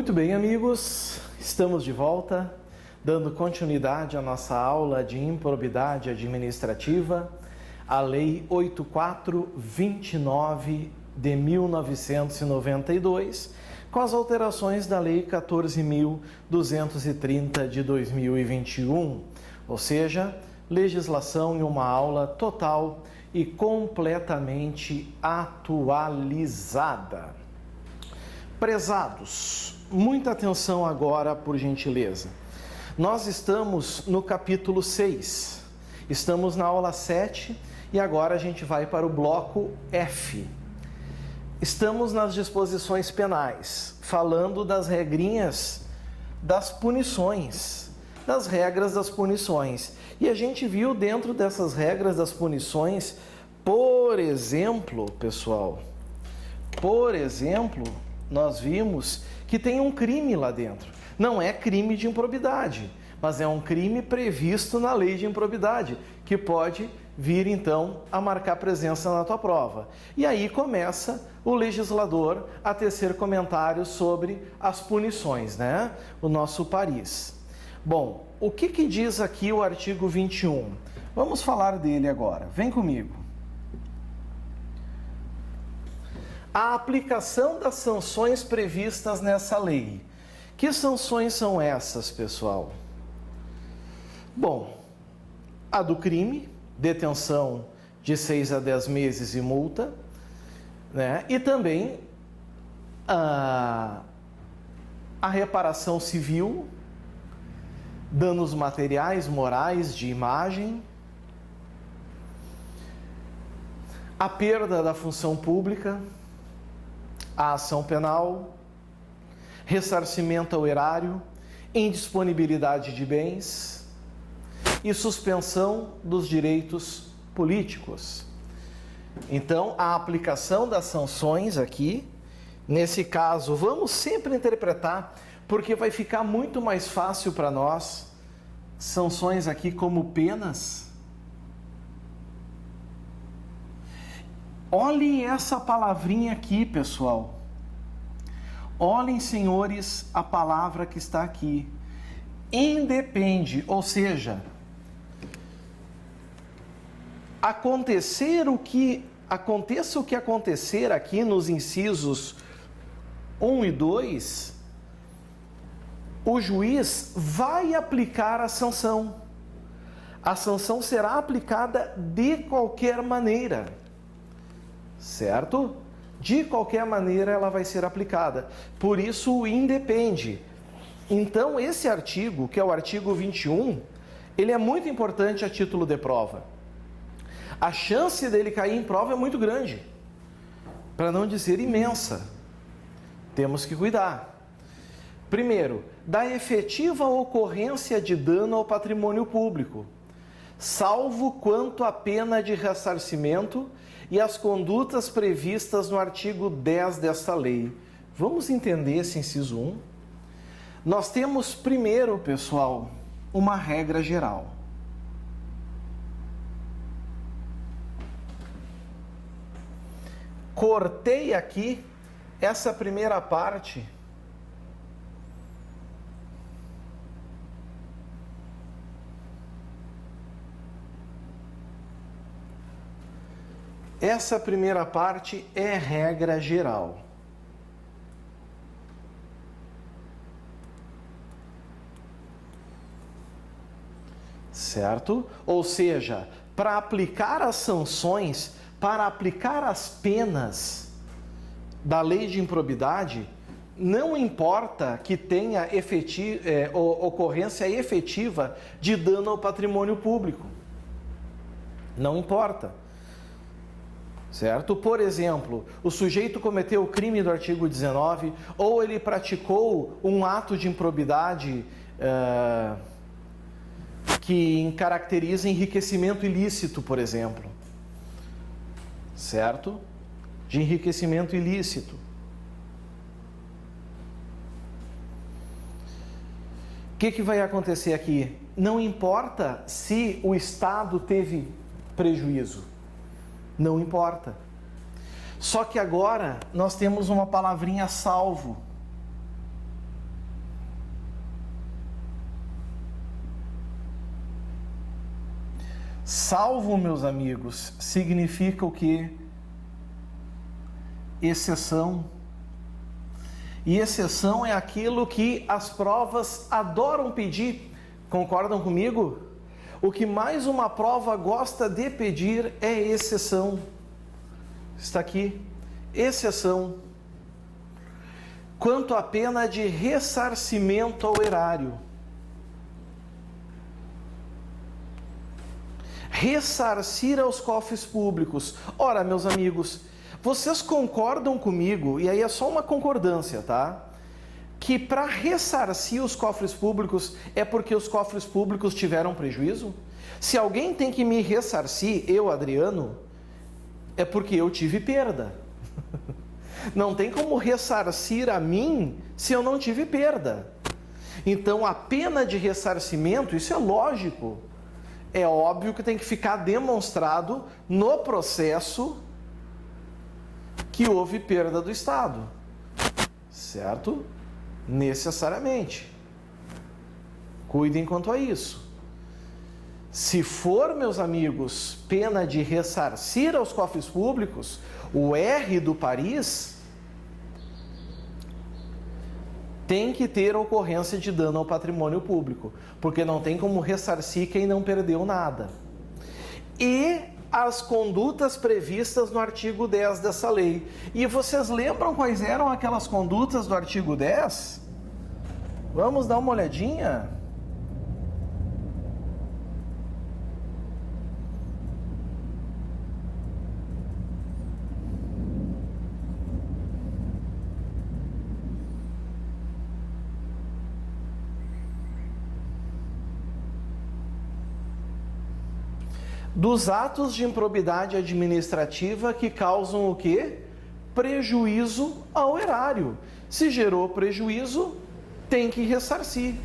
Muito bem, amigos, estamos de volta, dando continuidade à nossa aula de improbidade administrativa, a Lei 8429 de 1992, com as alterações da Lei 14.230 de 2021, ou seja, legislação em uma aula total e completamente atualizada. Prezados, muita atenção agora, por gentileza. Nós estamos no capítulo 6, estamos na aula 7 e agora a gente vai para o bloco F. Estamos nas disposições penais, falando das regrinhas das punições, das regras das punições. E a gente viu dentro dessas regras das punições, por exemplo, pessoal, nós vimos que tem um crime lá dentro. Não é crime de improbidade, mas é um crime previsto na lei de improbidade, que pode vir então a marcar presença na tua prova. E aí começa o legislador a tecer comentários sobre as punições, né? O nosso Paris. Bom, o que diz aqui o artigo 21? Vamos falar dele agora. Vem comigo. A aplicação das sanções previstas nessa lei. Que sanções são essas, pessoal? Bom, a do crime, detenção de 6 a 10 meses e multa, né? E também a reparação civil, danos materiais, morais, de imagem, a perda da função pública, a ação penal, ressarcimento ao erário, indisponibilidade de bens e suspensão dos direitos políticos. Então, a aplicação das sanções aqui, nesse caso, vamos sempre interpretar, porque vai ficar muito mais fácil para nós, sanções aqui como penas. Olhem essa palavrinha aqui, pessoal. Olhem, senhores, a palavra que está aqui. Independe, ou seja, aconteça o que acontecer aqui nos incisos 1 e 2, o juiz vai aplicar a sanção. A sanção será aplicada de qualquer maneira. Certo? De qualquer maneira ela vai ser aplicada. Por isso o independe. Então esse artigo, que é o artigo 21, ele é muito importante a título de prova. A chance dele cair em prova é muito grande, para não dizer imensa. Temos que cuidar. Primeiro, da efetiva ocorrência de dano ao patrimônio público, salvo quanto à pena de ressarcimento e as condutas previstas no artigo 10 desta lei. Vamos entender esse inciso 1? Nós temos primeiro, pessoal, uma regra geral. Cortei aqui essa primeira parte. Essa primeira parte é regra geral. Certo? Ou seja, para aplicar as sanções, para aplicar as penas da lei de improbidade, não importa que tenha ocorrência efetiva de dano ao patrimônio público. Não importa. Certo? Por exemplo, o sujeito cometeu o crime do artigo 19 ou ele praticou um ato de improbidade que caracteriza enriquecimento ilícito, por exemplo. Certo? De enriquecimento ilícito. O que vai acontecer aqui? Não importa se o Estado teve prejuízo. Não importa. Só que agora nós temos uma palavrinha salvo. Salvo, meus amigos, significa o quê? Exceção. E exceção é aquilo que as provas adoram pedir. Concordam comigo? O que mais uma prova gosta de pedir é exceção. Está aqui, exceção. Quanto à pena de ressarcimento ao erário. Ressarcir aos cofres públicos. Ora, meus amigos, vocês concordam comigo, e aí é só uma concordância, tá? Que para ressarcir os cofres públicos é porque os cofres públicos tiveram prejuízo? Se alguém tem que me ressarcir, eu, Adriano, é porque eu tive perda. Não tem como ressarcir a mim se eu não tive perda. Então, a pena de ressarcimento, isso é lógico. É óbvio que tem que ficar demonstrado no processo que houve perda do Estado. Certo? Necessariamente. Cuidem quanto a isso. Se for, meus amigos, pena de ressarcir aos cofres públicos, o R do Paris tem que ter ocorrência de dano ao patrimônio público, porque não tem como ressarcir quem não perdeu nada. E as condutas previstas no artigo 10 dessa lei. E vocês lembram quais eram aquelas condutas do artigo 10? Vamos dar uma olhadinha? Dos atos de improbidade administrativa que causam o quê? Prejuízo ao erário. Se gerou prejuízo, tem que ressarcir.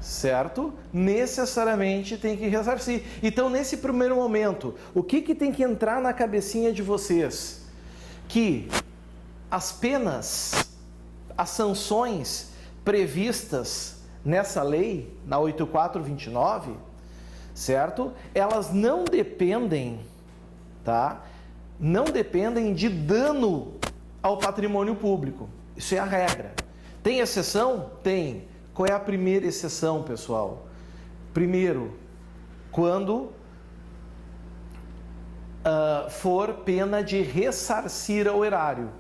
Certo? Necessariamente tem que ressarcir. Então, nesse primeiro momento, o que tem que entrar na cabecinha de vocês? Que as penas, as sanções previstas nessa lei, na 8429, certo? Elas não dependem, tá? Não dependem de dano ao patrimônio público. Isso é a regra. Tem exceção? Tem. Qual é a primeira exceção, pessoal? Primeiro, quando for pena de ressarcir ao erário.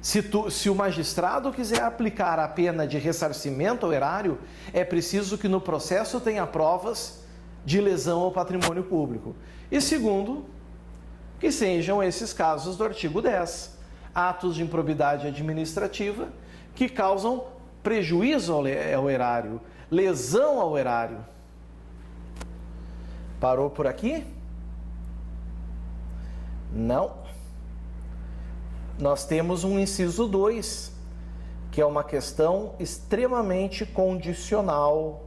Se o magistrado quiser aplicar a pena de ressarcimento ao erário, é preciso que no processo tenha provas de lesão ao patrimônio público. E segundo, que sejam esses casos do artigo 10, atos de improbidade administrativa que causam prejuízo ao erário, lesão ao erário. Parou por aqui? Não. Nós temos um inciso 2, que é uma questão extremamente condicional.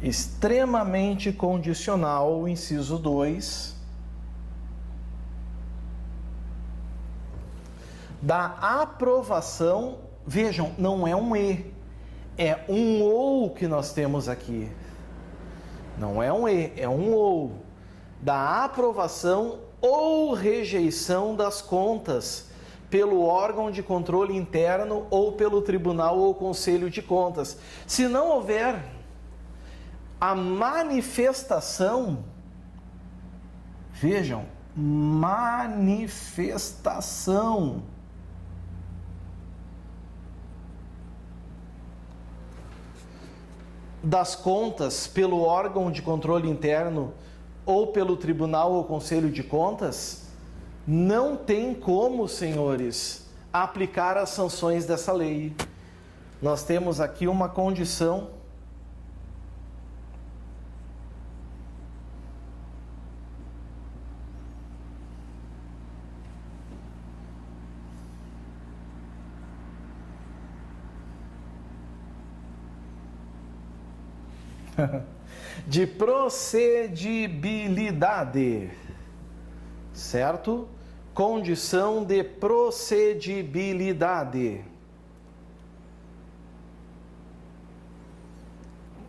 Extremamente condicional, o inciso 2, da aprovação. Vejam, não é um E, é um OU que nós temos aqui. Não é um E, é um OU. Da aprovação ou rejeição das contas pelo órgão de controle interno ou pelo tribunal ou conselho de contas. Se não houver a manifestação, vejam, manifestação das contas pelo órgão de controle interno ou pelo tribunal ou conselho de contas, não tem como, senhores, aplicar as sanções dessa lei. Nós temos aqui uma condição de procedibilidade, certo? Condição de procedibilidade.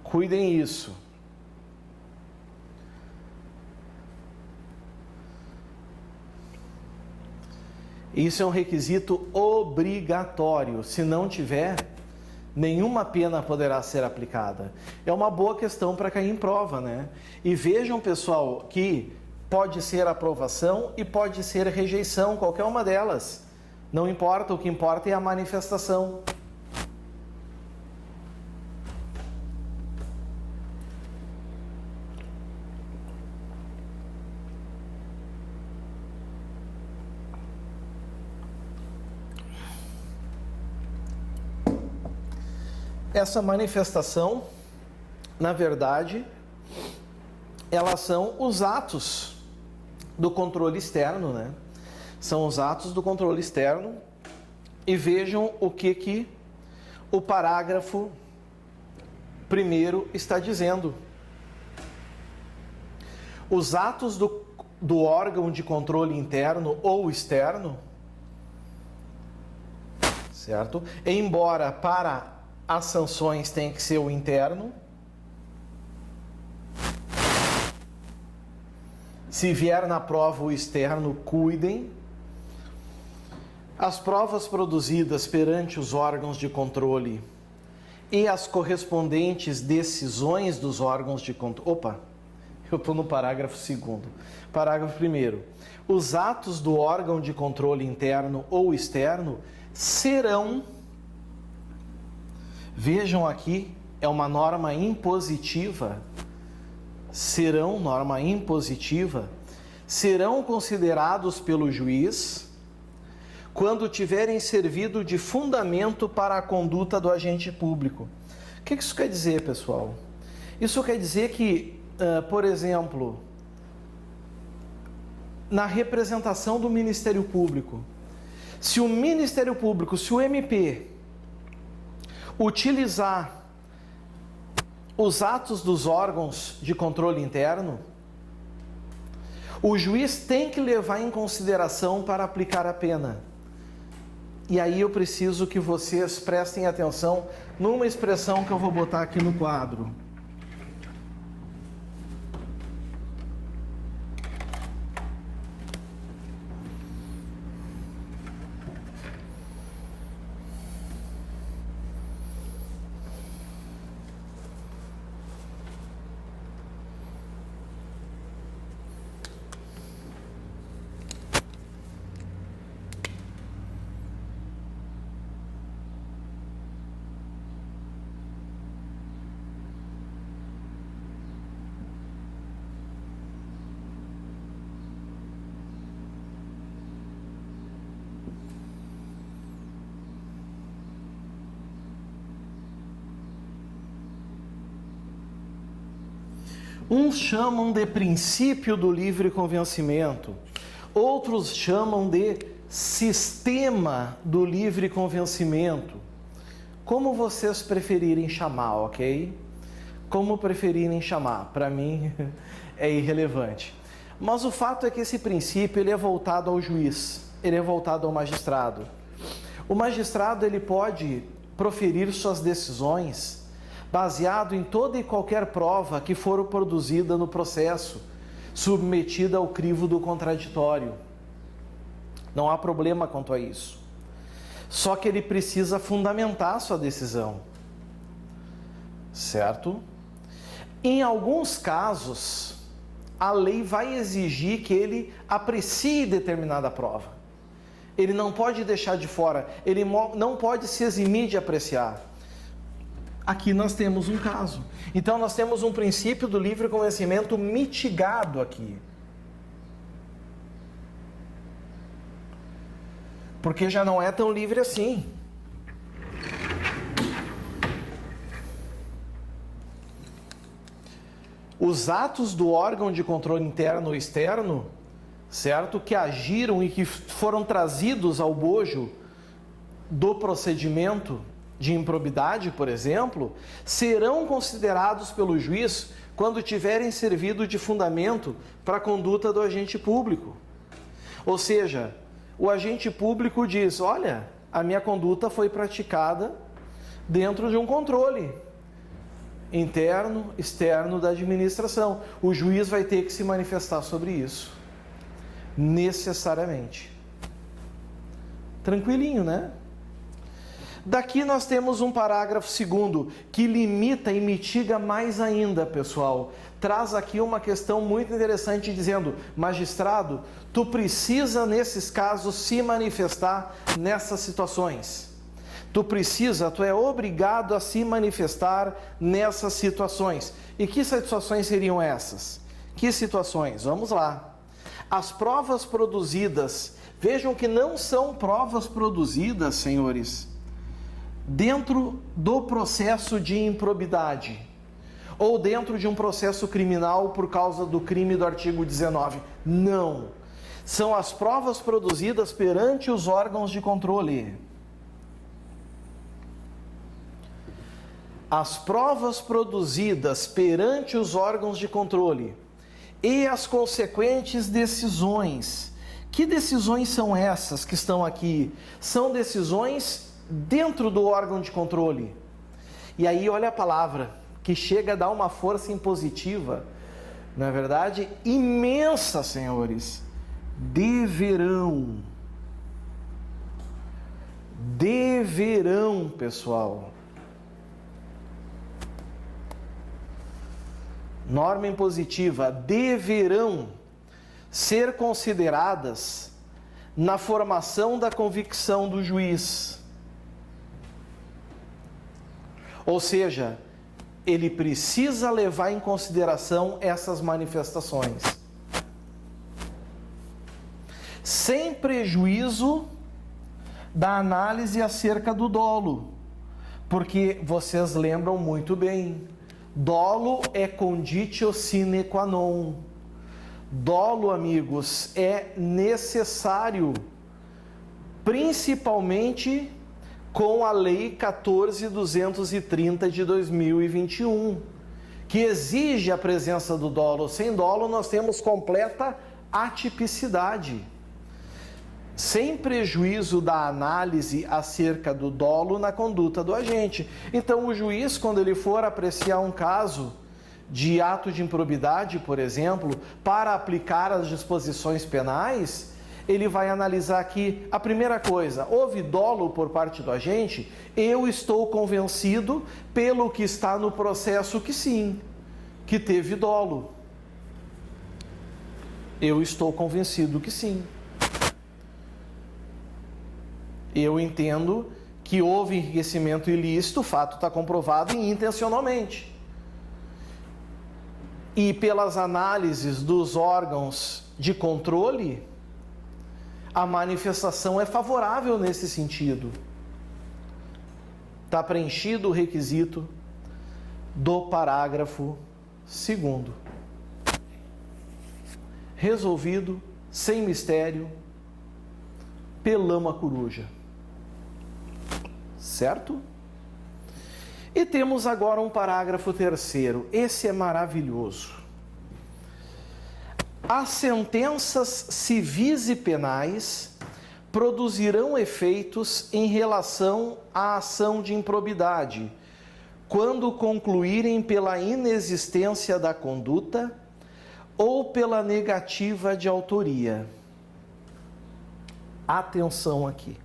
Cuidem isso. Isso é um requisito obrigatório. Se não tiver, nenhuma pena poderá ser aplicada. É uma boa questão para cair em prova, né? E vejam, pessoal, que pode ser aprovação e pode ser rejeição, qualquer uma delas. Não importa, o que importa é a manifestação. Essa manifestação, na verdade, elas são os atos do controle externo, né? São os atos do controle externo. E vejam o que o parágrafo 1º está dizendo. Os atos do órgão de controle interno ou externo, certo? Embora para as sanções tenha que ser o interno, se vier na prova o externo, cuidem. As provas produzidas perante os órgãos de controle e as correspondentes decisões dos órgãos de controle... Opa, eu estou no parágrafo 2º. Parágrafo 1º. Os atos do órgão de controle interno ou externo serão... Vejam aqui, é uma norma impositiva. Serão, norma impositiva, serão considerados pelo juiz quando tiverem servido de fundamento para a conduta do agente público. O que isso quer dizer, pessoal? Isso quer dizer que, por exemplo, na representação do Ministério Público, se o Ministério Público, se o MP, utilizar os atos dos órgãos de controle interno, o juiz tem que levar em consideração para aplicar a pena. E aí eu preciso que vocês prestem atenção numa expressão que eu vou botar aqui no quadro. Uns chamam de princípio do livre convencimento, outros chamam de sistema do livre convencimento. Como vocês preferirem chamar, ok? Como preferirem chamar, para mim é irrelevante. Mas o fato é que esse princípio ele é voltado ao juiz, ele é voltado ao magistrado. O magistrado ele pode proferir suas decisões baseado em toda e qualquer prova que for produzida no processo, submetida ao crivo do contraditório. Não há problema quanto a isso. Só que ele precisa fundamentar sua decisão, certo? Em alguns casos, a lei vai exigir que ele aprecie determinada prova. Ele não pode deixar de fora, ele não pode se eximir de apreciar. Aqui nós temos um caso. Então nós temos um princípio do livre convencimento mitigado aqui. Porque já não é tão livre assim. Os atos do órgão de controle interno ou externo, certo? Que agiram e que foram trazidos ao bojo do procedimento de improbidade, por exemplo, serão considerados pelo juiz quando tiverem servido de fundamento para a conduta do agente público. Ou seja, o agente público diz: olha, a minha conduta foi praticada dentro de um controle interno, externo da administração. O juiz vai ter que se manifestar sobre isso, necessariamente. Tranquilinho, né? Daqui nós temos um parágrafo 2º que limita e mitiga mais ainda, pessoal. Traz aqui uma questão muito interessante dizendo: magistrado, tu precisa nesses casos se manifestar nessas situações. Tu é obrigado a se manifestar nessas situações. E que situações seriam essas? Que situações? Vamos lá. As provas produzidas, vejam que não são provas produzidas, senhores, dentro do processo de improbidade ou dentro de um processo criminal por causa do crime do artigo 19. Não. São as provas produzidas perante os órgãos de controle. As provas produzidas perante os órgãos de controle e as consequentes decisões. Que decisões são essas que estão aqui? São decisões dentro do órgão de controle. E aí olha a palavra, que chega a dar uma força impositiva, não é verdade? Imensa, senhores. Deverão. Deverão, pessoal. Norma impositiva. Deverão ser consideradas na formação da convicção do juiz. Ou seja, ele precisa levar em consideração essas manifestações, sem prejuízo da análise acerca do dolo, porque vocês lembram muito bem, dolo é conditio sine qua non. Dolo, amigos, é necessário, principalmente com a Lei 14.230 de 2021, que exige a presença do dolo. Sem dolo, nós temos completa atipicidade, sem prejuízo da análise acerca do dolo na conduta do agente. Então, o juiz, quando ele for apreciar um caso de ato de improbidade, por exemplo, para aplicar as disposições penais, ele vai analisar aqui a primeira coisa: houve dolo por parte do agente? Eu estou convencido, pelo que está no processo, que sim, que teve dolo. Eu estou convencido que sim. Eu entendo que houve enriquecimento ilícito, o fato está comprovado, e intencionalmente. E pelas análises dos órgãos de controle, a manifestação é favorável nesse sentido. Está preenchido o requisito do parágrafo 2º. Resolvido, sem mistério, pelama coruja. Certo? E temos agora um parágrafo 3º. Esse é maravilhoso. As sentenças civis e penais produzirão efeitos em relação à ação de improbidade, quando concluírem pela inexistência da conduta ou pela negativa de autoria. Atenção aqui.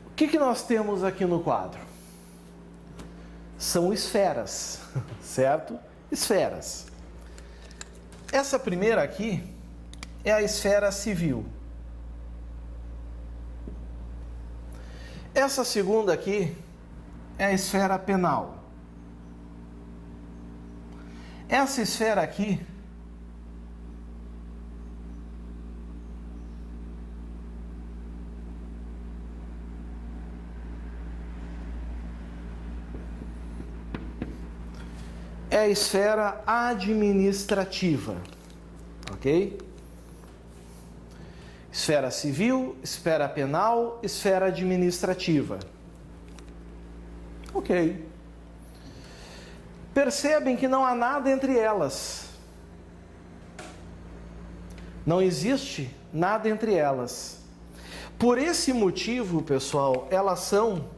O que nós temos aqui no quadro? São esferas, certo? Esferas. Essa primeira aqui é a esfera civil. Essa segunda aqui é a esfera penal. Essa esfera aqui é a esfera administrativa, ok? Esfera civil, esfera penal, esfera administrativa. Ok. Percebem que não há nada entre elas. Não existe nada entre elas. Por esse motivo, pessoal, elas são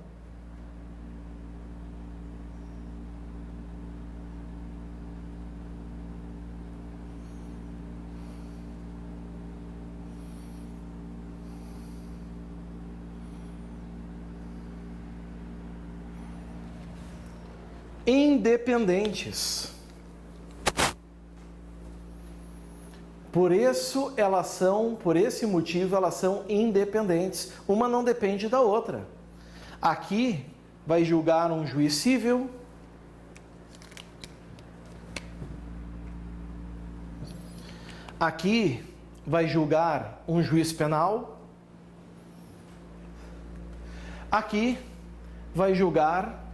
independentes. Por esse motivo, elas são independentes. Uma não depende da outra. Aqui vai julgar um juiz civil. Aqui vai julgar um juiz penal. Aqui vai julgar,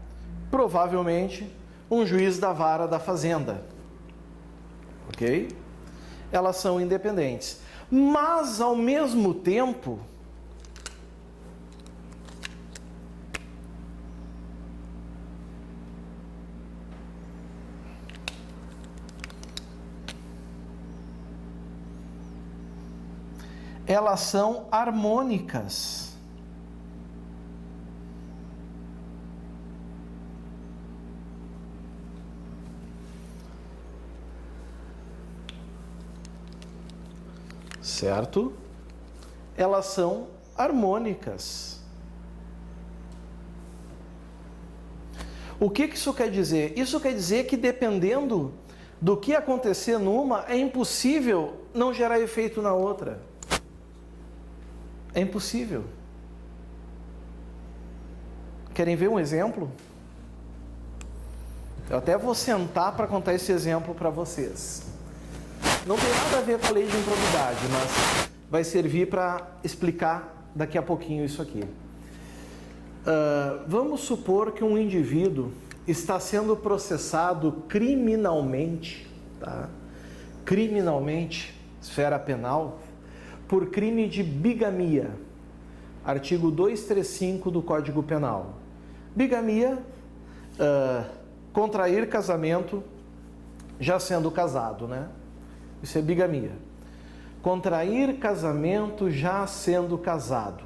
provavelmente, um juiz da vara da fazenda. Ok? Elas são independentes. Mas, ao mesmo tempo, elas são harmônicas. Certo? Elas são harmônicas. O que isso quer dizer? Isso quer dizer que dependendo do que acontecer numa, é impossível não gerar efeito na outra. É impossível. Querem ver um exemplo? Eu até vou sentar para contar esse exemplo para vocês. Não tem nada a ver com a lei de improbidade, mas vai servir para explicar daqui a pouquinho isso aqui. Vamos supor que um indivíduo está sendo processado criminalmente, tá? Criminalmente, esfera penal, por crime de bigamia, artigo 235 do Código Penal. Bigamia, contrair casamento já sendo casado, né? Isso é bigamia. Contrair casamento já sendo casado.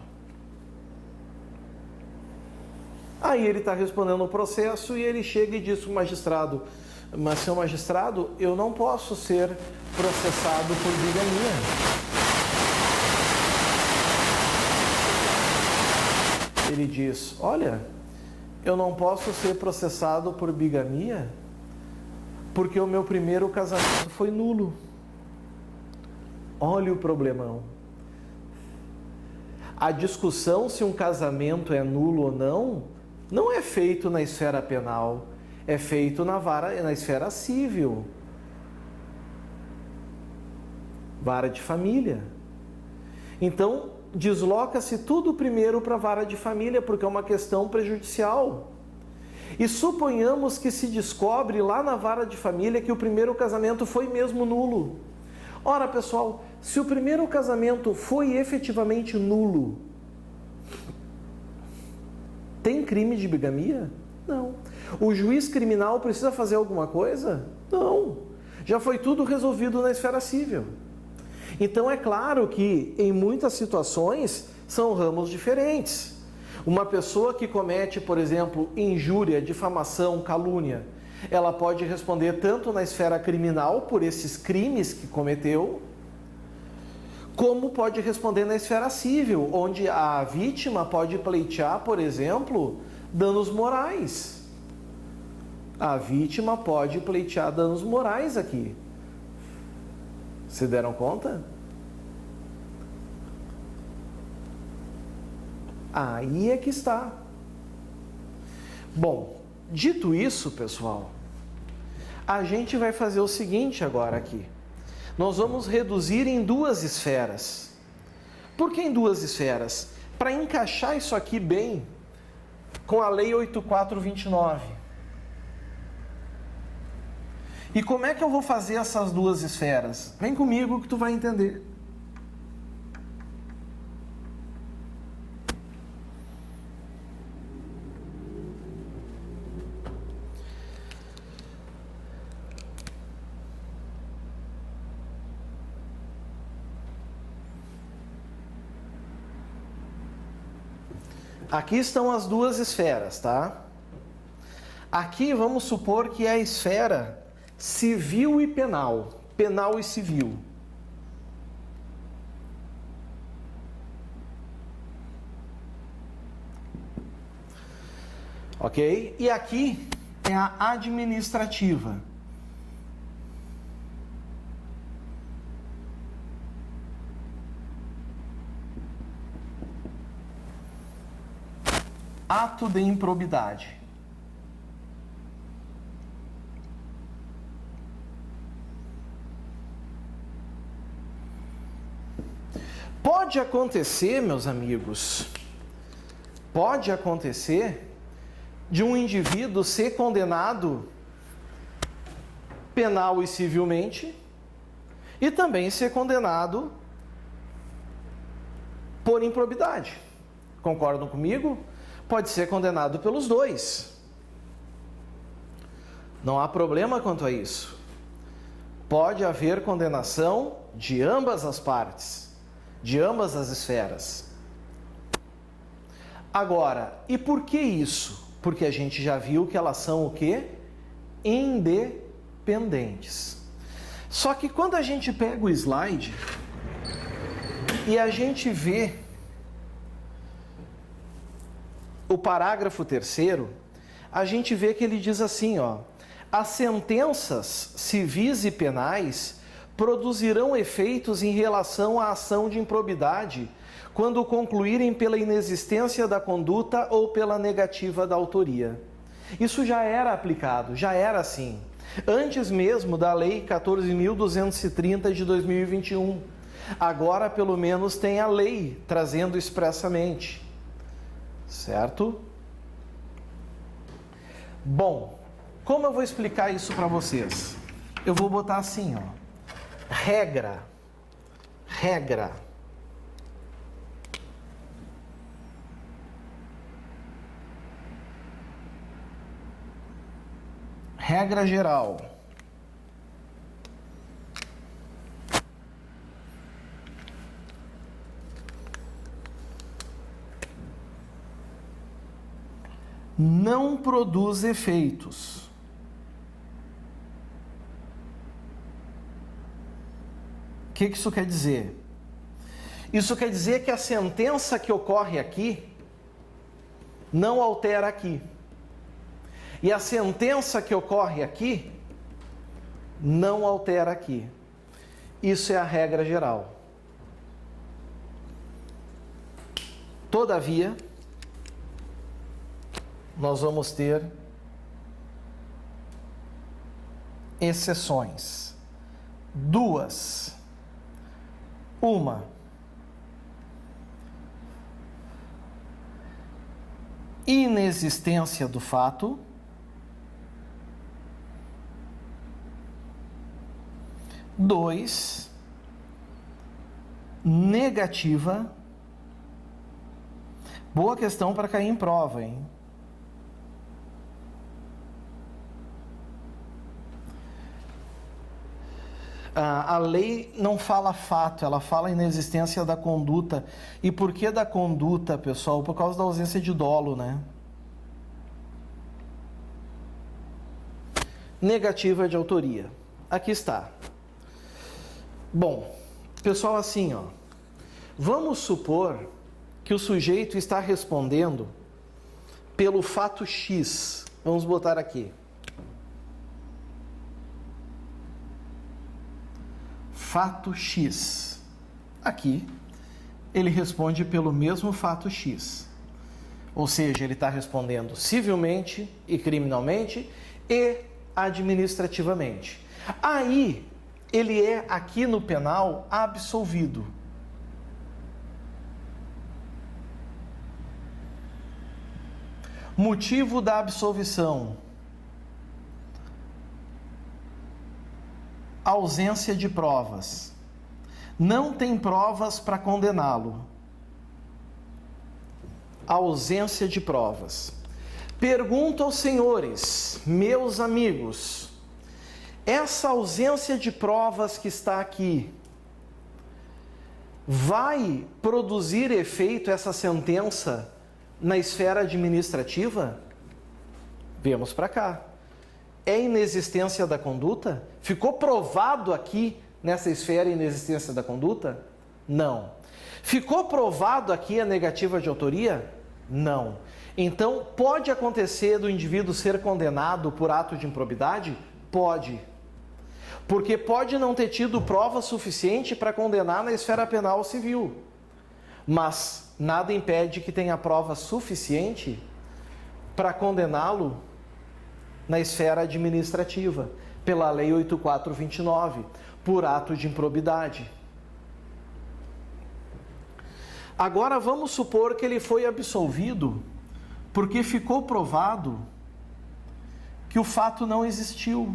Aí ele está respondendo o processo e ele chega e diz para o magistrado: mas, senhor magistrado, eu não posso ser processado por bigamia. Ele diz: olha, eu não posso ser processado por bigamia porque o meu primeiro casamento foi nulo. Olha o problemão. A discussão se um casamento é nulo ou não é feito na esfera penal, é feito na esfera civil. Vara de família. Então, desloca-se tudo primeiro para a vara de família, porque é uma questão prejudicial. E suponhamos que se descobre lá na vara de família que o primeiro casamento foi mesmo nulo. Ora, pessoal, se o primeiro casamento foi efetivamente nulo, tem crime de bigamia? Não. O juiz criminal precisa fazer alguma coisa? Não. Já foi tudo resolvido na esfera civil. Então é claro que em muitas situações são ramos diferentes. Uma pessoa que comete, por exemplo, injúria, difamação, calúnia, ela pode responder tanto na esfera criminal por esses crimes que cometeu, como pode responder na esfera civil, onde a vítima pode pleitear, por exemplo, danos morais. A vítima pode pleitear danos morais aqui. Se deram conta? Aí é que está. Bom, dito isso, pessoal, A gente vai fazer o seguinte agora aqui. Nós vamos reduzir em duas esferas. Por que em duas esferas? Para encaixar isso aqui bem com a Lei 8429. E como é que eu vou fazer essas duas esferas? Vem comigo que tu vai entender. Aqui estão as duas esferas, tá? Aqui vamos supor que é a esfera civil e penal, penal e civil. Ok? E aqui é a administrativa. Ato de improbidade. Pode acontecer, meus amigos, pode acontecer de um indivíduo ser condenado penal e civilmente e também ser condenado por improbidade. Concordam comigo? Pode ser condenado pelos dois. Não há problema quanto a isso. Pode haver condenação de ambas as partes, de ambas as esferas. Agora, e por que isso? Porque a gente já viu que elas são o quê? Independentes. Só que quando a gente pega o slide e a gente vê o parágrafo 3º, a gente vê que ele diz assim, ó: as sentenças civis e penais produzirão efeitos em relação à ação de improbidade quando concluírem pela inexistência da conduta ou pela negativa da autoria. Isso já era aplicado, já era assim, antes mesmo da Lei 14.230 de 2021. Agora, pelo menos, tem a lei trazendo expressamente. Certo? Bom, como eu vou explicar isso para vocês? Eu vou botar assim, ó. Regra. Regra geral. Não produz efeitos. O que isso quer dizer? Isso quer dizer que a sentença que ocorre aqui não altera aqui. E a sentença que ocorre aqui não altera aqui. Isso é a regra geral. Todavia, nós vamos ter exceções. Duas. Uma, inexistência do fato. Dois, negativa. Boa questão para cair em prova, hein? A lei não fala fato, ela fala inexistência da conduta. E por que da conduta, pessoal? Por causa da ausência de dolo, né? Negativa de autoria. Aqui está. Bom, pessoal, assim, ó. Vamos supor que o sujeito está respondendo pelo fato X. Vamos botar aqui. Fato X. Aqui, ele responde pelo mesmo fato X. Ou seja, ele está respondendo civilmente e criminalmente e administrativamente. Aí, ele é, aqui no penal, absolvido. Motivo da absolvição: ausência de provas. Não tem provas para condená-lo. Ausência de provas. Pergunto aos senhores, meus amigos, essa ausência de provas que está aqui vai produzir efeito, essa sentença, na esfera administrativa? Vemos para cá. É inexistência da conduta? Ficou provado aqui nessa esfera a inexistência da conduta? Não. Ficou provado aqui a negativa de autoria? Não. Então, pode acontecer do indivíduo ser condenado por ato de improbidade? Pode. Porque pode não ter tido prova suficiente para condenar na esfera penal ou civil. Mas nada impede que tenha prova suficiente para condená-lo na esfera administrativa, pela Lei 8.429, por ato de improbidade. Agora vamos supor que ele foi absolvido porque ficou provado que o fato não existiu.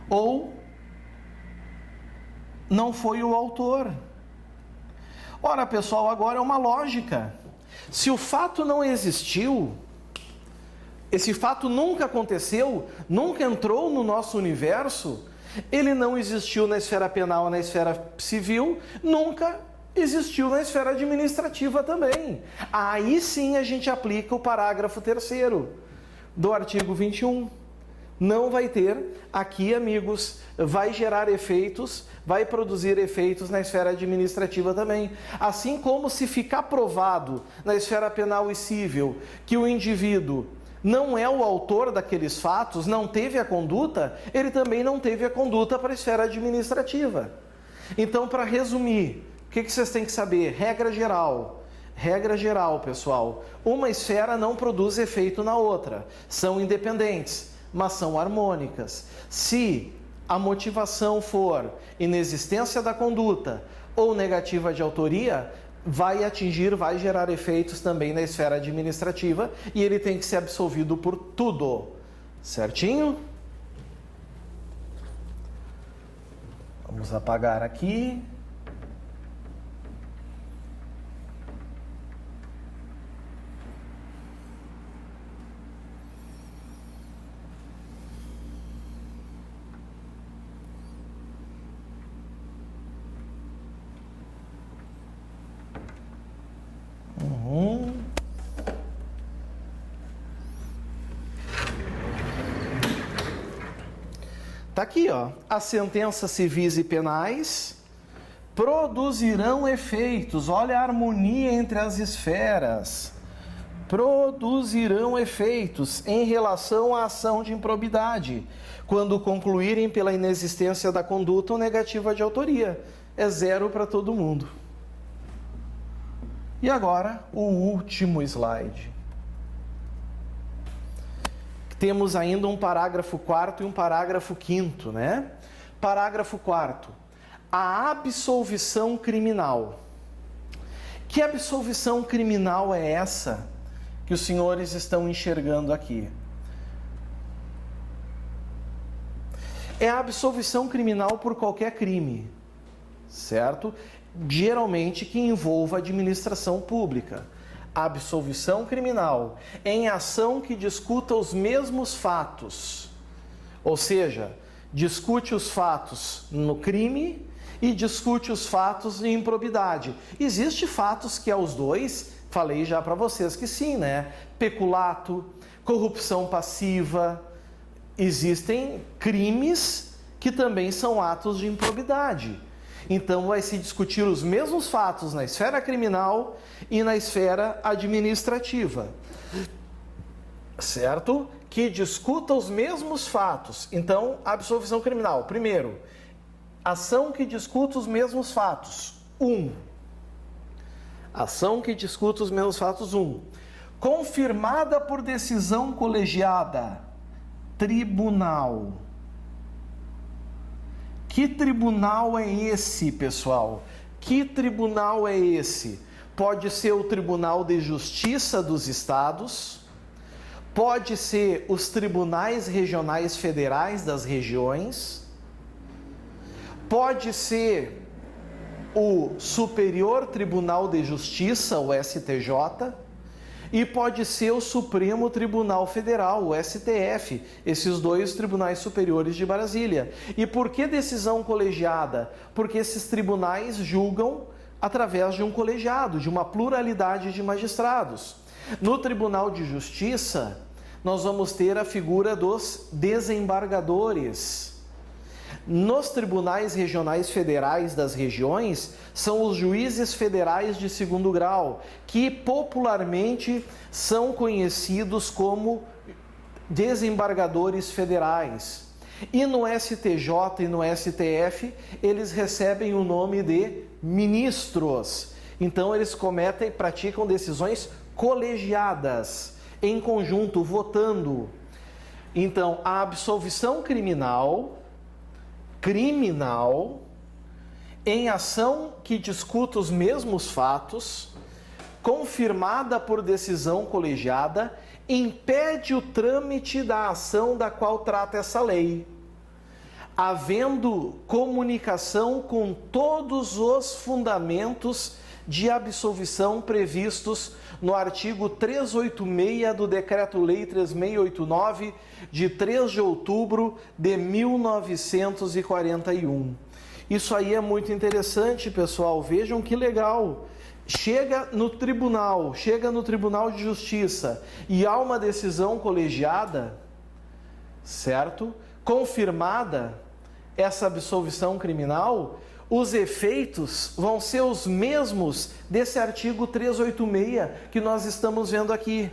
Ou não foi o autor. Ora, pessoal, agora é uma lógica. Se o fato não existiu, esse fato nunca aconteceu, nunca entrou no nosso universo, ele não existiu na esfera penal, na esfera civil, nunca existiu na esfera administrativa também. Aí sim a gente aplica o parágrafo 3º do artigo 21. Não vai ter, aqui, amigos, vai gerar efeitos, vai produzir efeitos na esfera administrativa também. Assim como se ficar provado na esfera penal e civil que o indivíduo não é o autor daqueles fatos, não teve a conduta, ele também não teve a conduta para a esfera administrativa. Então, para resumir, o que vocês têm que saber? Regra geral, pessoal. Uma esfera não produz efeito na outra. São independentes, mas são harmônicas. Se a motivação for inexistência da conduta ou negativa de autoria, vai gerar efeitos também na esfera administrativa e ele tem que ser absolvido por tudo. Certinho? Vamos apagar aqui. Tá aqui, ó. As sentenças civis e penais produzirão efeitos. Olha a harmonia entre as esferas. Produzirão efeitos em relação à ação de improbidade, quando concluírem pela inexistência da conduta ou negativa de autoria. É 0 para todo mundo. E agora, o último slide. Temos ainda um parágrafo 4º e um parágrafo 5º, né? Parágrafo 4º. A absolvição criminal. Que absolvição criminal é essa que os senhores estão enxergando aqui? É a absolvição criminal por qualquer crime, certo? Geralmente que envolva administração pública. Absolvição criminal em ação que discuta os mesmos fatos, ou seja, discute os fatos no crime e discute os fatos em improbidade. Existem fatos que aos dois, falei já para vocês que sim, né? Peculato, corrupção passiva, existem crimes que também são atos de improbidade. Então vai se discutir os mesmos fatos na esfera criminal e na esfera administrativa, certo? Que discuta os mesmos fatos. Então, absolvição criminal. Primeiro, ação que discuta os mesmos fatos. Ação que discuta os mesmos fatos. confirmada por decisão colegiada, tribunal. Que tribunal é esse, pessoal? Que tribunal é esse? Pode ser o Tribunal de Justiça dos Estados, pode ser os tribunais regionais federais das regiões, pode ser o Superior Tribunal de Justiça, o STJ, e pode ser o Supremo Tribunal Federal, o STF, esses dois tribunais superiores de Brasília. E por que decisão colegiada? Porque esses tribunais julgam através de um colegiado, de uma pluralidade de magistrados. No Tribunal de Justiça, nós vamos ter a figura dos desembargadores. Nos tribunais regionais federais das regiões, são os juízes federais de segundo grau, que popularmente são conhecidos como desembargadores federais. E no STJ e no STF, eles recebem o nome de ministros. Então, eles praticam decisões colegiadas, em conjunto, votando. Então, a absolvição criminal em ação que discuta os mesmos fatos, confirmada por decisão colegiada, impede o trâmite da ação da qual trata essa lei, havendo comunicação com todos os fundamentos de absolvição previstos no artigo 386 do Decreto-Lei 3689, de 3 de outubro de 1941. Isso aí é muito interessante, pessoal. Vejam que legal. Chega no Tribunal de Justiça e há uma decisão colegiada, certo? Confirmada essa absolvição criminal, os efeitos vão ser os mesmos desse artigo 386 que nós estamos vendo aqui.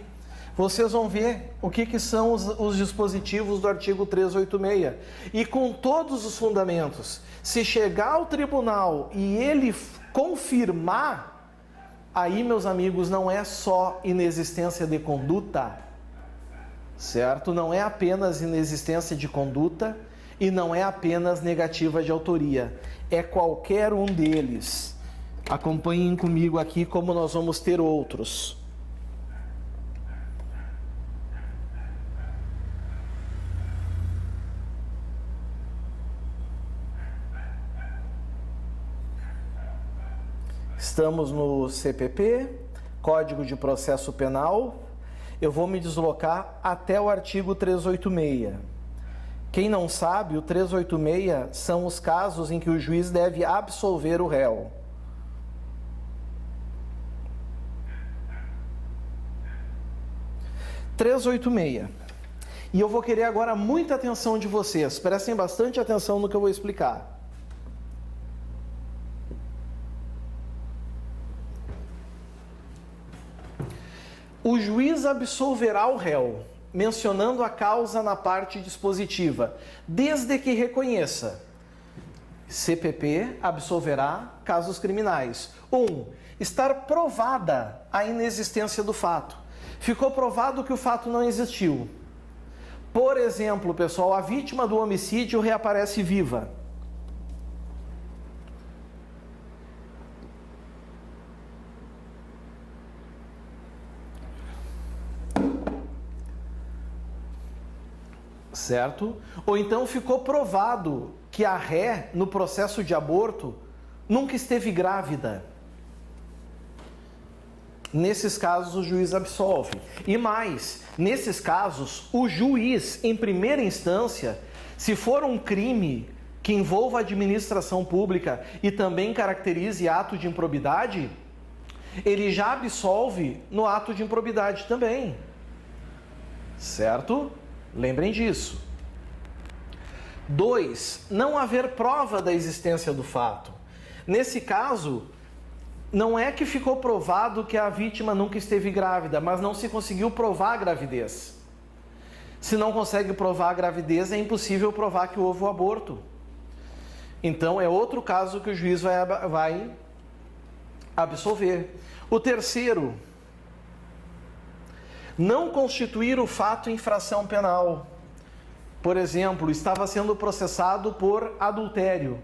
Vocês vão ver o que são os dispositivos do artigo 386. E com todos os fundamentos, se chegar ao tribunal e ele confirmar, aí, meus amigos, não é só inexistência de conduta, certo? Não é apenas inexistência de conduta e não é apenas negativa de autoria. É qualquer um deles. Acompanhem comigo aqui como nós vamos ter outros. Estamos no CPP, Código de Processo Penal. Eu vou me deslocar até o artigo 386. Quem não sabe, o 386 são os casos em que o juiz deve absolver o réu. E eu vou querer agora muita atenção de vocês. Prestem bastante atenção no que eu vou explicar. O juiz absolverá o réu, mencionando a causa na parte dispositiva, desde que reconheça. CPP absolverá casos criminais. 1. Estar provada a inexistência do fato. Ficou provado que o fato não existiu. Por exemplo, pessoal, a vítima do homicídio reaparece viva. Certo? Ou então ficou provado que a ré, no processo de aborto, nunca esteve grávida. Nesses casos, o juiz absolve. E mais, nesses casos, o juiz, em primeira instância, se for um crime que envolva a administração pública e também caracterize ato de improbidade, ele já absolve no ato de improbidade também. Certo? Lembrem disso. 2. Não haver prova da existência do fato. Nesse caso, não é que ficou provado que a vítima nunca esteve grávida, mas não se conseguiu provar a gravidez. Se não consegue provar a gravidez, é impossível provar que houve o aborto. Então, é outro caso que o juiz vai absolver. O terceiro, Não constituir o fato infração penal. Por exemplo, estava sendo processado por adultério.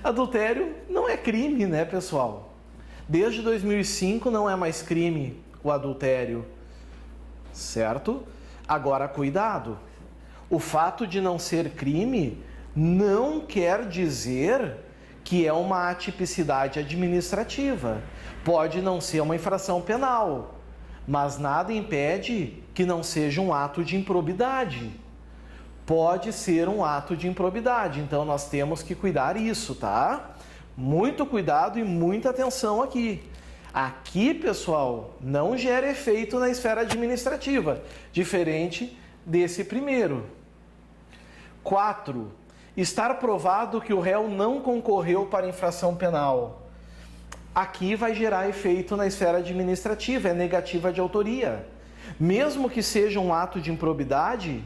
Adultério não é crime, né, pessoal? Desde 2005 não é mais crime o adultério, certo? Agora, cuidado. O fato de não ser crime não quer dizer que é uma atipicidade administrativa. Pode não ser uma infração penal, mas nada impede que não seja um ato de improbidade. Pode ser um ato de improbidade, então nós temos que cuidar isso, tá? Muito cuidado e muita atenção aqui. Aqui, pessoal, não gera efeito na esfera administrativa, diferente desse primeiro. 4. Estar provado que o réu não concorreu para infração penal. Aqui vai gerar efeito na esfera administrativa, é negativa de autoria. Mesmo que seja um ato de improbidade,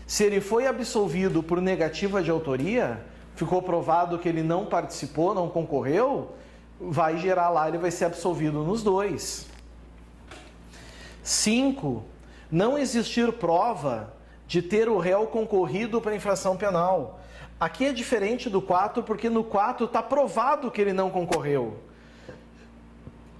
se ele foi absolvido por negativa de autoria, ficou provado que ele não participou, não concorreu, vai gerar lá, ele vai ser absolvido nos dois. 5. Não existir prova de ter o réu concorrido para infração penal. Aqui é diferente do 4, porque no 4 está provado que ele não concorreu.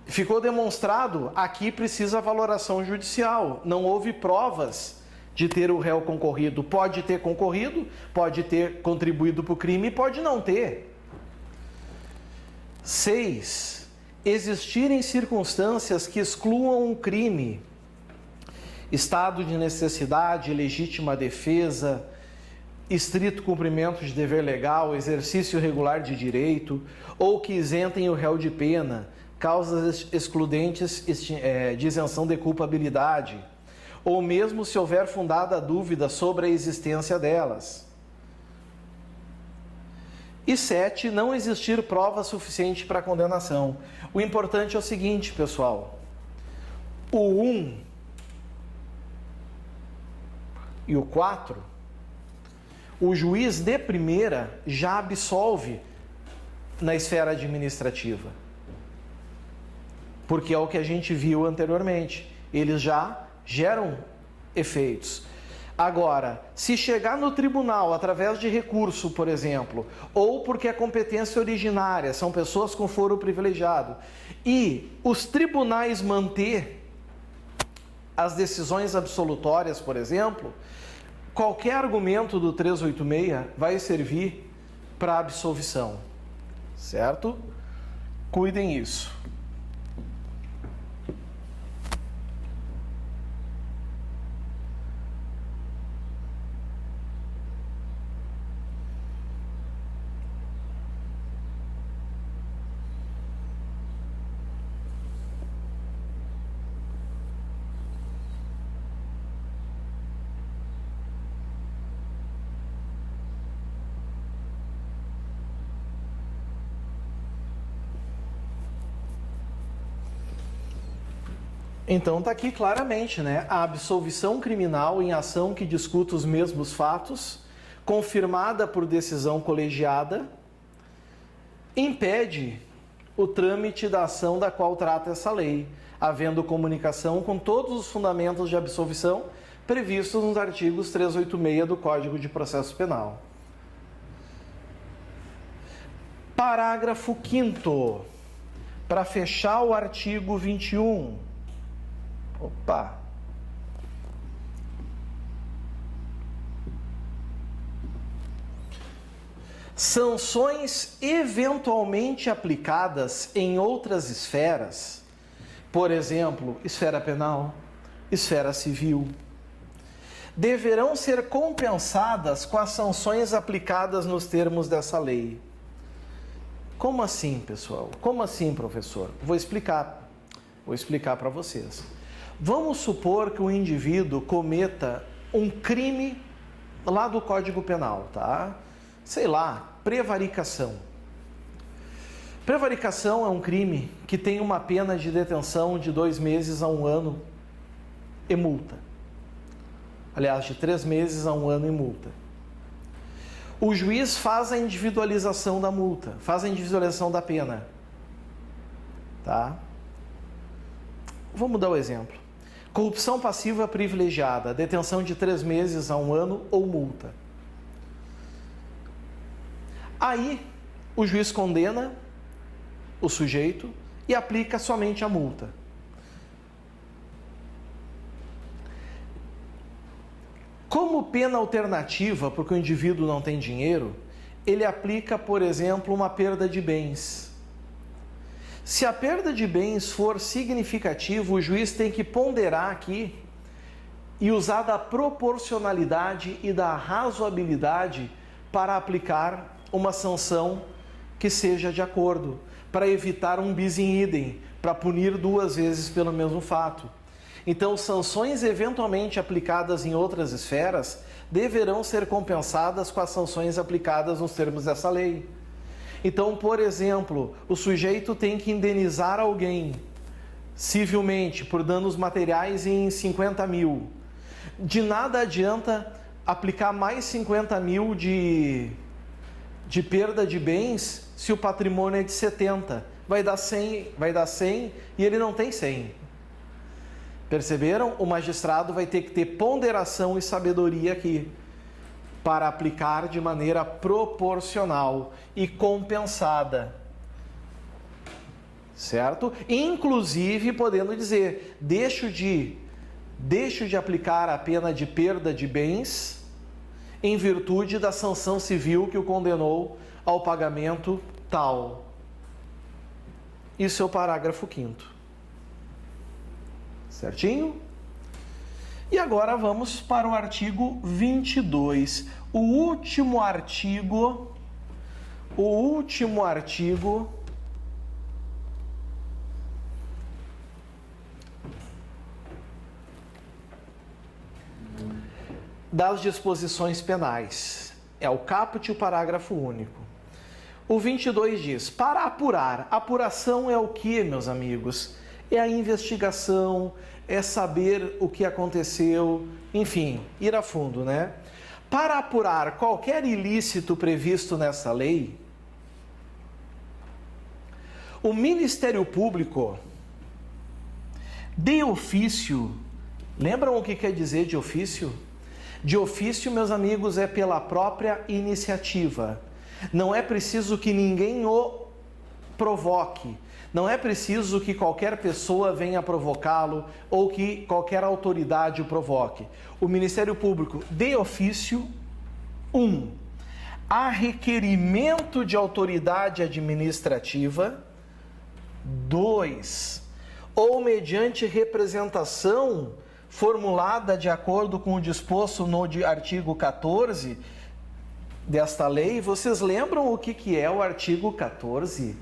Ficou demonstrado, aqui precisa valoração judicial. Não houve provas de ter o réu concorrido. Pode ter concorrido, pode ter contribuído para o crime, pode não ter. 6. Existirem circunstâncias que excluam um crime. Estado de necessidade, legítima defesa, estrito cumprimento de dever legal, exercício regular de direito, ou que isentem o réu de pena, causas excludentes de isenção de culpabilidade, ou mesmo se houver fundada dúvida sobre a existência delas. E 7, não existir prova suficiente para condenação. O importante é o seguinte, pessoal, o 1 e o 4, o juiz de primeira já absolve na esfera administrativa. Porque é o que a gente viu anteriormente. Eles já geram efeitos. Agora, se chegar no tribunal através de recurso, por exemplo, ou porque é competência originária, são pessoas com foro privilegiado, e os tribunais manter as decisões absolutórias, por exemplo, qualquer argumento do 386 vai servir para absolvição, certo? Cuidem isso. Então está aqui claramente, né? A absolvição criminal em ação que discuta os mesmos fatos, confirmada por decisão colegiada, impede o trâmite da ação da qual trata essa lei, havendo comunicação com todos os fundamentos de absolvição previstos nos artigos 386 do Código de Processo Penal. Parágrafo 5º, para fechar o artigo 21. Opa! Sanções eventualmente aplicadas em outras esferas, por exemplo, esfera penal, esfera civil, deverão ser compensadas com as sanções aplicadas nos termos dessa lei. Como assim, pessoal? Como assim, professor? Vou explicar para vocês. Vamos supor que o indivíduo cometa um crime lá do Código Penal, tá? Sei lá, prevaricação. Prevaricação é um crime que tem uma pena de detenção de 2 meses a 1 ano e multa. Aliás, de 3 meses a 1 ano e multa. O juiz faz a individualização da multa, faz a individualização da pena. Tá? Vamos dar o exemplo. Corrupção passiva privilegiada, detenção de 3 meses a 1 ano ou multa. Aí, o juiz condena o sujeito e aplica somente a multa. Como pena alternativa, porque o indivíduo não tem dinheiro, ele aplica, por exemplo, uma perda de bens. Se a perda de bens for significativa, o juiz tem que ponderar aqui e usar da proporcionalidade e da razoabilidade para aplicar uma sanção que seja de acordo, para evitar um bis in idem, para punir 2 vezes pelo mesmo fato. Então, sanções eventualmente aplicadas em outras esferas deverão ser compensadas com as sanções aplicadas nos termos dessa lei. Então, por exemplo, o sujeito tem que indenizar alguém civilmente por danos materiais em 50 mil. De nada adianta aplicar mais 50 mil de perda de bens se o patrimônio é de 70. Vai dar 100 e ele não tem 100. Perceberam? O magistrado vai ter que ter ponderação e sabedoria aqui para aplicar de maneira proporcional e compensada. Certo? Inclusive, podendo dizer, deixo de aplicar a pena de perda de bens em virtude da sanção civil que o condenou ao pagamento tal. Isso é o parágrafo 5º. Certinho? E agora vamos para o artigo 22. O último artigo das disposições penais. É o caput e o parágrafo único. O 22 diz, para apurar. Apuração é o que, meus amigos? É a investigação, é saber o que aconteceu, enfim, ir a fundo, né? Para apurar qualquer ilícito previsto nessa lei, o Ministério Público, de ofício, lembram o que quer dizer de ofício? De ofício, meus amigos, é pela própria iniciativa. Não é preciso que ninguém o provoque. Não é preciso que qualquer pessoa venha provocá-lo ou que qualquer autoridade o provoque. O Ministério Público, de ofício, 1. A requerimento de autoridade administrativa. 2. Ou mediante representação formulada de acordo com o disposto no artigo 14 desta lei. Vocês lembram o que é o artigo 14?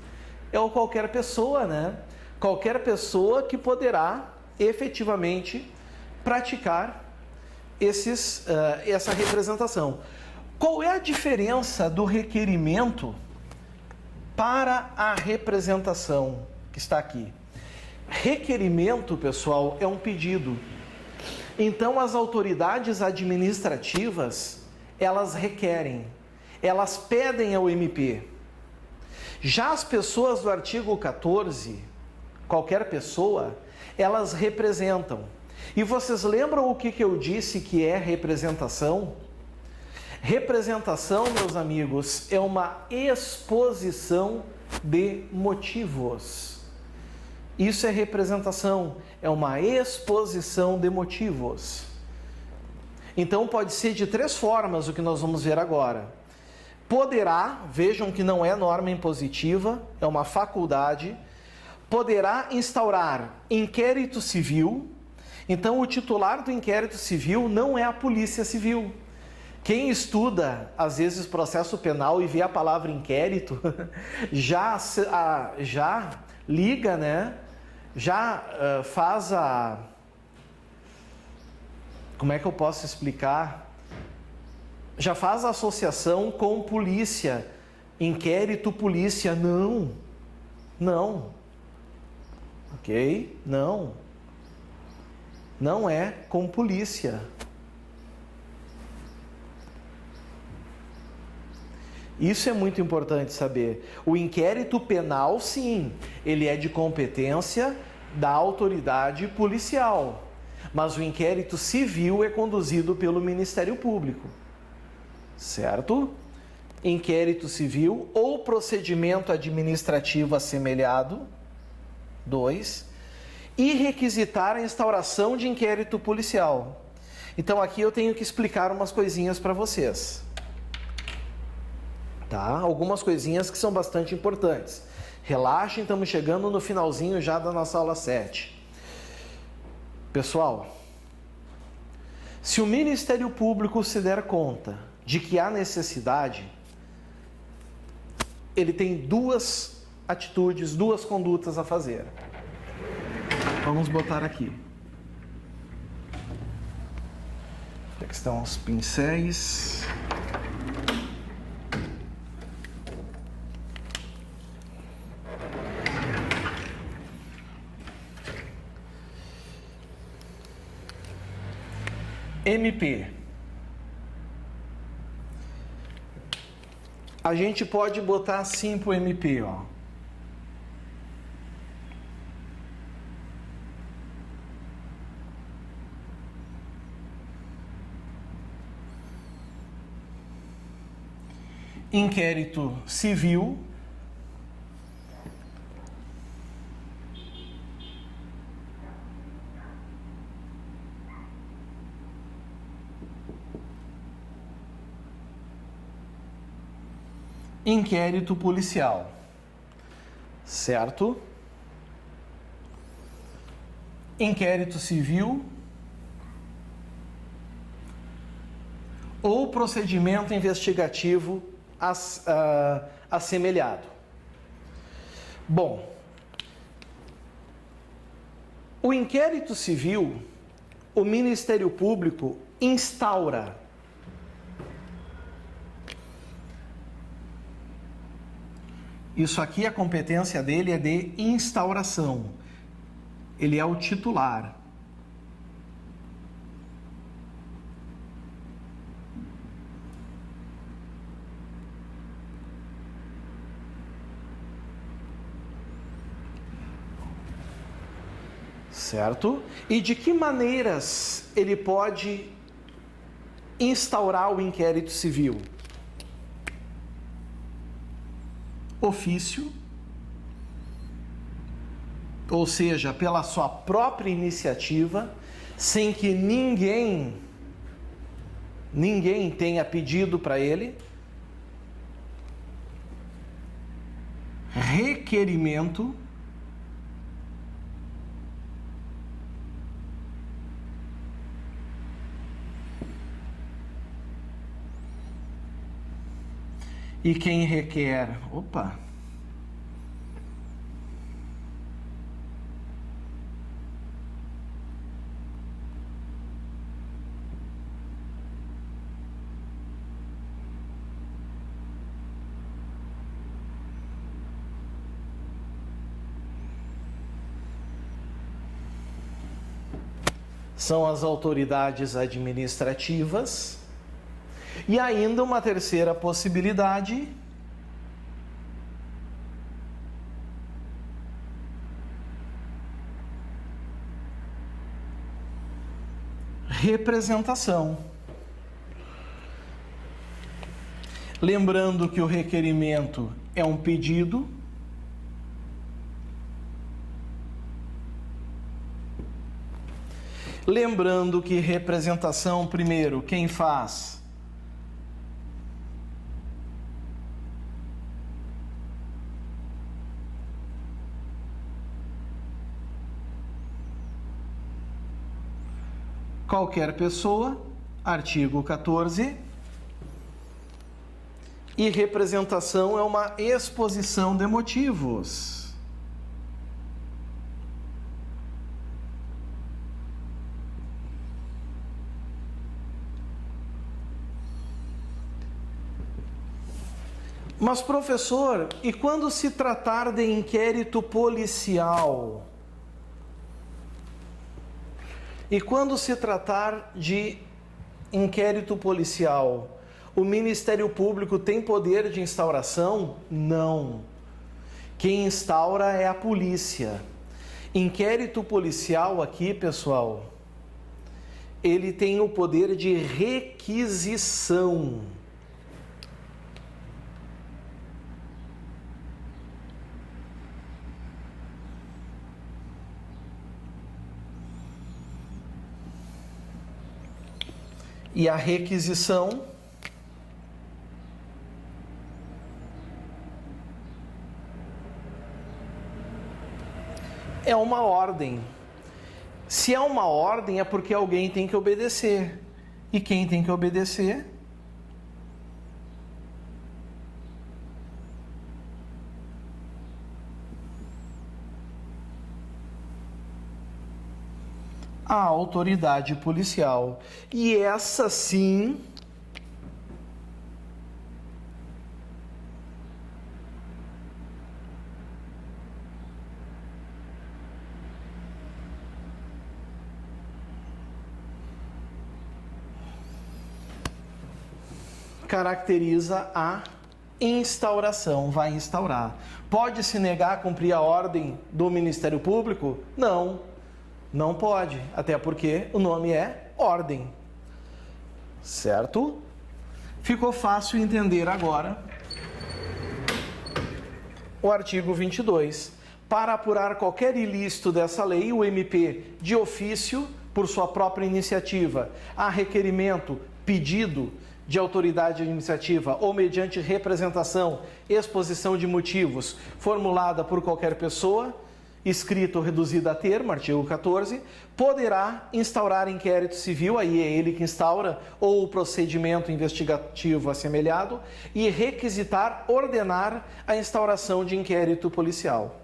É o qualquer pessoa, né? Qualquer pessoa que poderá efetivamente praticar essa representação. Qual é a diferença do requerimento para a representação que está aqui? Requerimento, pessoal, é um pedido. Então, as autoridades administrativas, elas requerem, elas pedem ao MP. Já as pessoas do artigo 14, qualquer pessoa, elas representam. E vocês lembram o que eu disse que é representação? Representação, meus amigos, é uma exposição de motivos. Isso é representação, é uma exposição de motivos. Então pode ser de 3 formas o que nós vamos ver agora. Poderá, vejam que não é norma impositiva, é uma faculdade, poderá instaurar inquérito civil. Então o titular do inquérito civil não é a Polícia Civil. Quem estuda, às vezes, processo penal e vê a palavra inquérito, já liga, né? Já faz a... Como é que eu posso explicar? Já faz a associação com polícia. Inquérito, polícia. Não. Não. Ok? Não. Não é com polícia. Isso é muito importante saber. O inquérito penal, sim, ele é de competência da autoridade policial. mas o inquérito civil é conduzido pelo Ministério Público, certo? Inquérito civil ou procedimento administrativo assemelhado. 2. E requisitar a instauração de inquérito policial. Então aqui eu tenho que explicar umas coisinhas para vocês. Tá? Algumas coisinhas que são bastante importantes. Relaxem, estamos chegando no finalzinho já da nossa aula 7. Pessoal, se o Ministério Público se der conta de que há necessidade, ele tem duas atitudes, duas condutas a fazer. Vamos botar aqui. Aqui estão os pincéis. MP. A gente pode botar assim pro MP, ó. Inquérito civil. Inquérito policial, certo? Inquérito civil ou procedimento investigativo assemelhado. Bom, o inquérito civil, o Ministério Público instaura. Isso aqui, a competência dele é de instauração. Ele é o titular. Certo? E de que maneiras ele pode instaurar o inquérito civil? Ofício, ou seja, pela sua própria iniciativa, sem que ninguém tenha pedido para ele. Requerimento, e quem requer, são as autoridades administrativas. E ainda uma terceira possibilidade, representação. Lembrando que o requerimento é um pedido, lembrando que representação, primeiro, quem faz? Qualquer pessoa, artigo 14. E representação é uma exposição de motivos. Mas, professor, e quando se tratar de inquérito policial? E quando se tratar de inquérito policial, o Ministério Público tem poder de instauração? Não. Quem instaura é a polícia. Inquérito policial aqui, pessoal, ele tem o poder de requisição. E a requisição é uma ordem. Se é uma ordem, é porque alguém tem que obedecer. E quem tem que obedecer? A autoridade policial. E essa sim caracteriza a instauração, vai instaurar. Pode se negar a cumprir a ordem do Ministério Público? Não, não pode, até porque o nome é ordem, certo? Ficou fácil entender agora o artigo 22. Para apurar qualquer ilícito dessa lei, o MP, de ofício, por sua própria iniciativa, a requerimento, pedido de autoridade administrativa ou mediante representação, exposição de motivos formulada por qualquer pessoa, escrita ou reduzida a termo, artigo 14, poderá instaurar inquérito civil, aí é ele que instaura, ou procedimento investigativo assemelhado, e requisitar, ordenar a instauração de inquérito policial.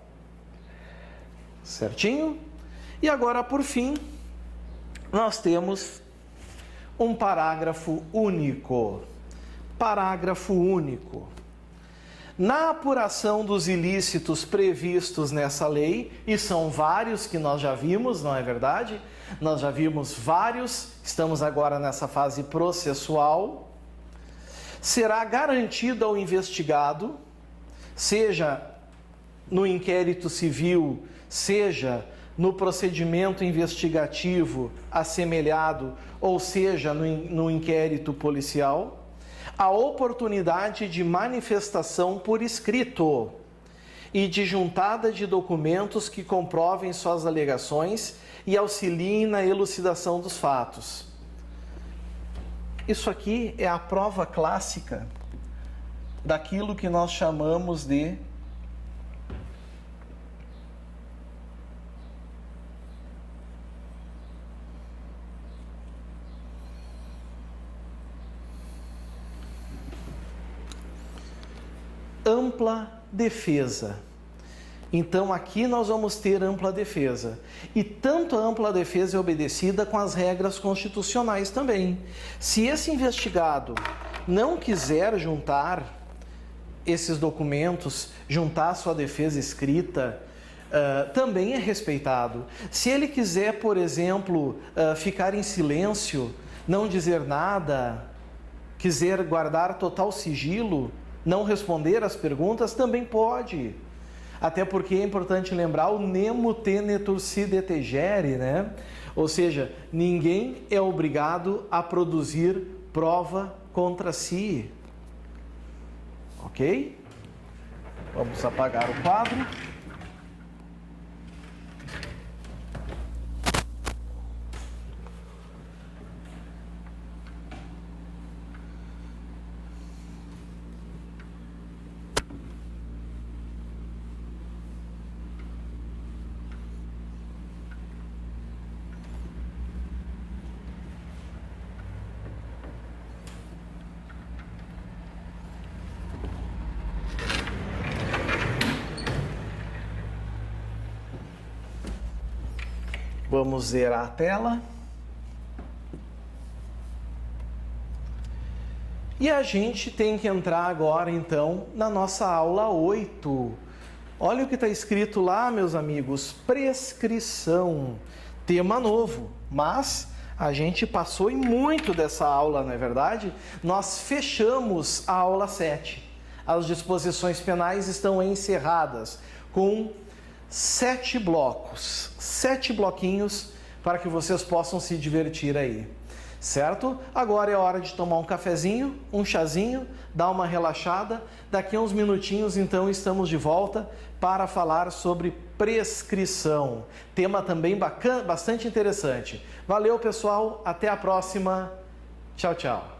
Certinho? E agora, por fim, nós temos um parágrafo único. Parágrafo único. Na apuração dos ilícitos previstos nessa lei, e são vários que nós já vimos, não é verdade? Nós já vimos vários, estamos agora nessa fase processual, será garantido ao investigado, seja no inquérito civil, seja no procedimento investigativo assemelhado, ou seja, no inquérito policial, a oportunidade de manifestação por escrito e de juntada de documentos que comprovem suas alegações e auxiliem na elucidação dos fatos. Isso aqui é a prova clássica daquilo que nós chamamos de ampla defesa. Então aqui nós vamos ter ampla defesa. E tanto a ampla defesa é obedecida com as regras constitucionais também. Se esse investigado não quiser juntar esses documentos, juntar sua defesa escrita, também é respeitado. Se ele quiser, por exemplo, ficar em silêncio, não dizer nada, quiser guardar total sigilo, não responder às perguntas, também pode. Até porque é importante lembrar o nemo tenetur si detegere, né? Ou seja, ninguém é obrigado a produzir prova contra si. Ok? Vamos apagar o quadro. Vamos zerar a tela. E a gente tem que entrar agora, então, na nossa aula 8. Olha o que está escrito lá, meus amigos. Prescrição. Tema novo, mas a gente passou em muito dessa aula, não é verdade? Nós fechamos a aula 7. As disposições penais estão encerradas com 7 blocos, 7 bloquinhos para que vocês possam se divertir aí. Certo? Agora é hora de tomar um cafezinho, um chazinho, dar uma relaxada. Daqui a uns minutinhos, então, estamos de volta para falar sobre prescrição. Tema também bastante interessante. Valeu, pessoal. Até a próxima. Tchau, tchau.